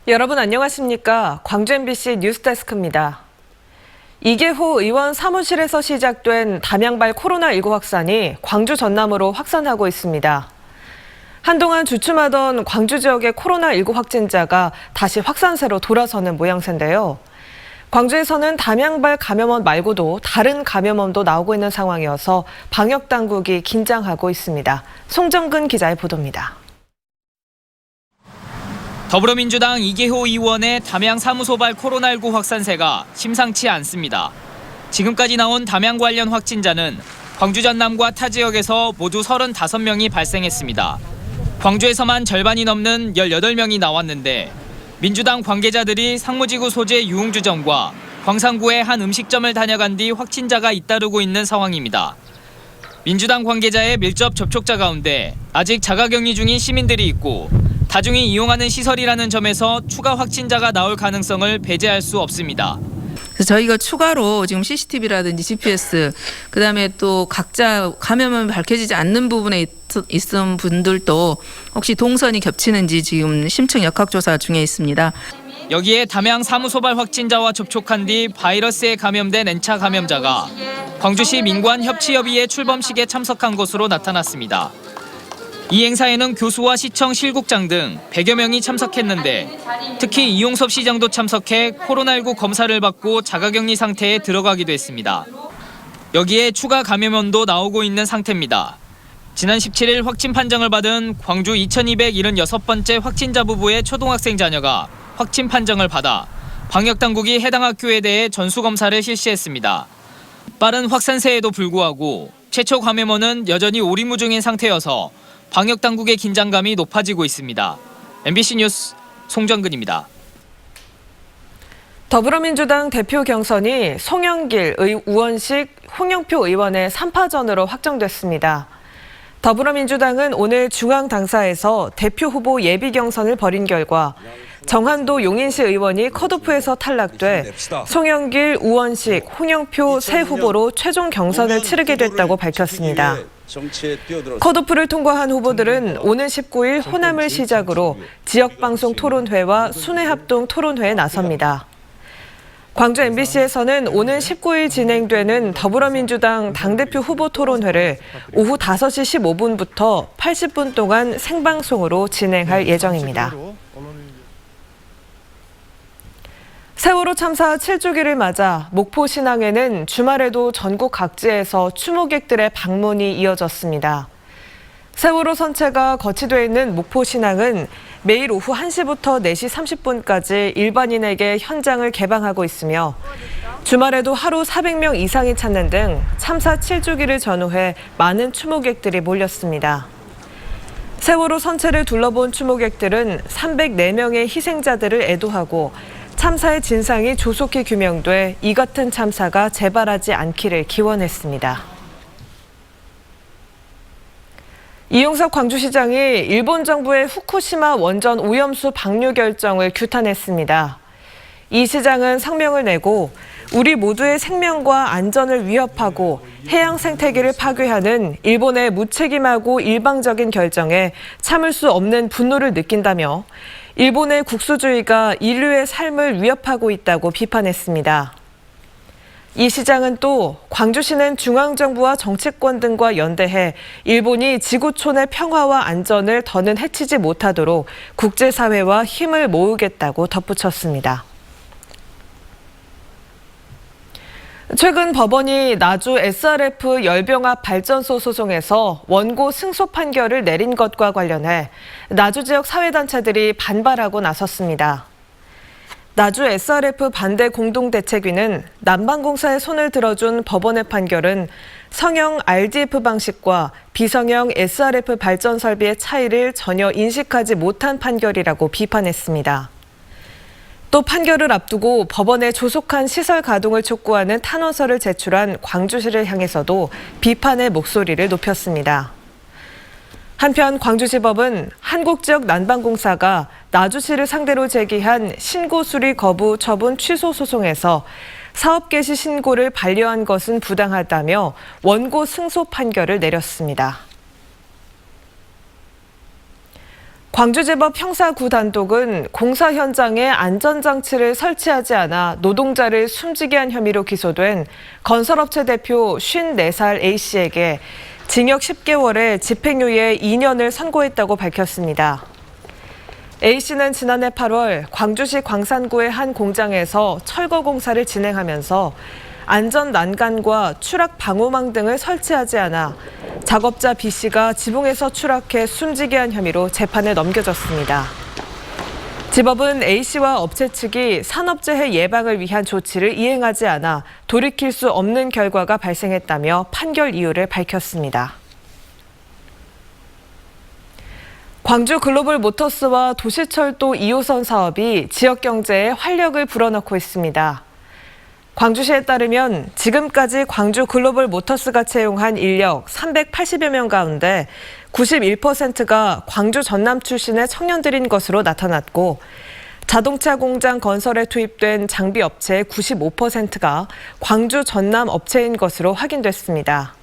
여러분 안녕하십니까? 광주 MBC 뉴스데스크입니다. 이계호 의원 사무실에서 시작된 담양발 코로나19 확산이 광주 전남으로 확산하고 있습니다. 한동안 주춤하던 광주 지역의 코로나19 확진자가 다시 확산세로 돌아서는 모양새인데요. 광주에서는 담양발 감염원 말고도 다른 감염원도 나오고 있는 상황이어서 방역당국이 긴장하고 있습니다. 송정근 기자의 보도입니다. 더불어민주당 이계호 의원의 담양 사무소발 코로나19 확산세가 심상치 않습니다. 지금까지 나온 담양 관련 확진자는 광주 전남과 타 지역에서 모두 35명이 발생했습니다. 광주에서만 절반이 넘는 18명이 나왔는데 민주당 관계자들이 상무지구 소재 유흥주점과 광산구의 한 음식점을 다녀간 뒤 확진자가 잇따르고 있는 상황입니다. 민주당 관계자의 밀접 접촉자 가운데 아직 자가격리 중인 시민들이 있고 다중이 이용하는 시설이라는 점에서 추가 확진자가 나올 가능성을 배제할 수 없습니다. 그래서 저희가 추가로 지금 CCTV라든지 GPS, 그다음에 또 각자 감염은 밝혀지지 않는 부분에 있은 분들도 혹시 동선이 겹치는지 지금 심층 역학조사 중에 있습니다. 여기에 담양 사무소발 확진자와 접촉한 뒤 바이러스에 감염된 N차 감염자가 광주시 민관협치협의회 출범식에 참석한 것으로 나타났습니다. 이 행사에는 교수와 시청 실국장 등 100여 명이 참석했는데 특히 이용섭 시장도 참석해 코로나19 검사를 받고 자가격리 상태에 들어가기도 했습니다. 여기에 추가 감염원도 나오고 있는 상태입니다. 지난 17일 확진 판정을 받은 광주 2276번째 확진자 부부의 초등학생 자녀가 확진 판정을 받아 방역당국이 해당 학교에 대해 전수검사를 실시했습니다. 빠른 확산세에도 불구하고 최초 감염원은 여전히 오리무중인 상태여서 방역당국의 긴장감이 높아지고 있습니다. MBC 뉴스 송정근입니다. 더불어민주당 대표 경선이 송영길, 우원식, 홍영표 의원의 3파전으로 확정됐습니다. 더불어민주당은 오늘 중앙당사에서 대표 후보 예비 경선을 벌인 결과 정한도 용인시 의원이 컷오프에서 탈락돼 송영길, 우원식, 홍영표 세 후보로 최종 경선을 치르게 됐다고 밝혔습니다. 컷오프를 통과한 후보들은 오는 19일 호남을 시작으로 지역방송 토론회와 순회합동 토론회에 나섭니다. 광주 MBC에서는 오는 19일 진행되는 더불어민주당 당대표 후보 토론회를 오후 5시 15분부터 80분 동안 생방송으로 진행할 예정입니다. 세월호 참사 7주기를 맞아 목포 신항에는 주말에도 전국 각지에서 추모객들의 방문이 이어졌습니다. 세월호 선체가 거치되어 있는 목포 신항은 매일 오후 1시부터 4시 30분까지 일반인에게 현장을 개방하고 있으며 주말에도 하루 400명 이상이 찾는 등 참사 7주기를 전후해 많은 추모객들이 몰렸습니다. 세월호 선체를 둘러본 추모객들은 304명의 희생자들을 애도하고 참사의 진상이 조속히 규명돼 이 같은 참사가 재발하지 않기를 기원했습니다. 이용섭 광주시장이 일본 정부의 후쿠시마 원전 오염수 방류 결정을 규탄했습니다. 이 시장은 성명을 내고 우리 모두의 생명과 안전을 위협하고 해양 생태계를 파괴하는 일본의 무책임하고 일방적인 결정에 참을 수 없는 분노를 느낀다며 일본의 국수주의가 인류의 삶을 위협하고 있다고 비판했습니다. 이 시장은 또 광주시는 중앙정부와 정치권 등과 연대해 일본이 지구촌의 평화와 안전을 더는 해치지 못하도록 국제사회와 힘을 모으겠다고 덧붙였습니다. 최근 법원이 나주 SRF 열병합 발전소 소송에서 원고 승소 판결을 내린 것과 관련해 나주 지역 사회단체들이 반발하고 나섰습니다. 나주 SRF 반대 공동대책위는 난방공사의 손을 들어준 법원의 판결은 성형 RDF 방식과 비성형 SRF 발전 설비의 차이를 전혀 인식하지 못한 판결이라고 비판했습니다. 또 판결을 앞두고 법원에 조속한 시설 가동을 촉구하는 탄원서를 제출한 광주시를 향해서도 비판의 목소리를 높였습니다. 한편 광주지법은 한국지역 난방공사가 나주시를 상대로 제기한 신고 수리 거부 처분 취소 소송에서 사업 개시 신고를 반려한 것은 부당하다며 원고 승소 판결을 내렸습니다. 광주지법 형사9단독은 공사 현장에 안전장치를 설치하지 않아 노동자를 숨지게 한 혐의로 기소된 건설업체 대표 54살 A씨에게 징역 10개월에 집행유예 2년을 선고했다고 밝혔습니다. A씨는 지난해 8월 광주시 광산구의 한 공장에서 철거 공사를 진행하면서 안전 난간과 추락 방호망 등을 설치하지 않아 작업자 B씨가 지붕에서 추락해 숨지게 한 혐의로 재판에 넘겨졌습니다. 지법은 A씨와 업체 측이 산업재해 예방을 위한 조치를 이행하지 않아 돌이킬 수 없는 결과가 발생했다며 판결 이유를 밝혔습니다. 광주 글로벌 모터스와 도시철도 2호선 사업이 지역 경제에 활력을 불어넣고 있습니다. 광주시에 따르면 지금까지 광주 글로벌 모터스가 채용한 인력 380여 명 가운데 91%가 광주 전남 출신의 청년들인 것으로 나타났고 자동차 공장 건설에 투입된 장비 업체의 95%가 광주 전남 업체인 것으로 확인됐습니다.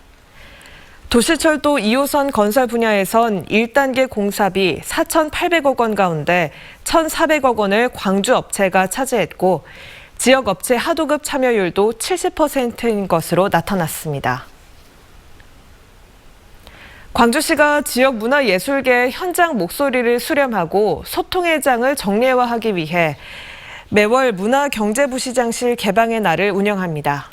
도시철도 2호선 건설 분야에선 1단계 공사비 4,800억 원 가운데 1,400억 원을 광주 업체가 차지했고 지역 업체 하도급 참여율도 70%인 것으로 나타났습니다. 광주시가 지역 문화예술계의 현장 목소리를 수렴하고 소통의 장을 정례화하기 위해 매월 문화경제부시장실 개방의 날을 운영합니다.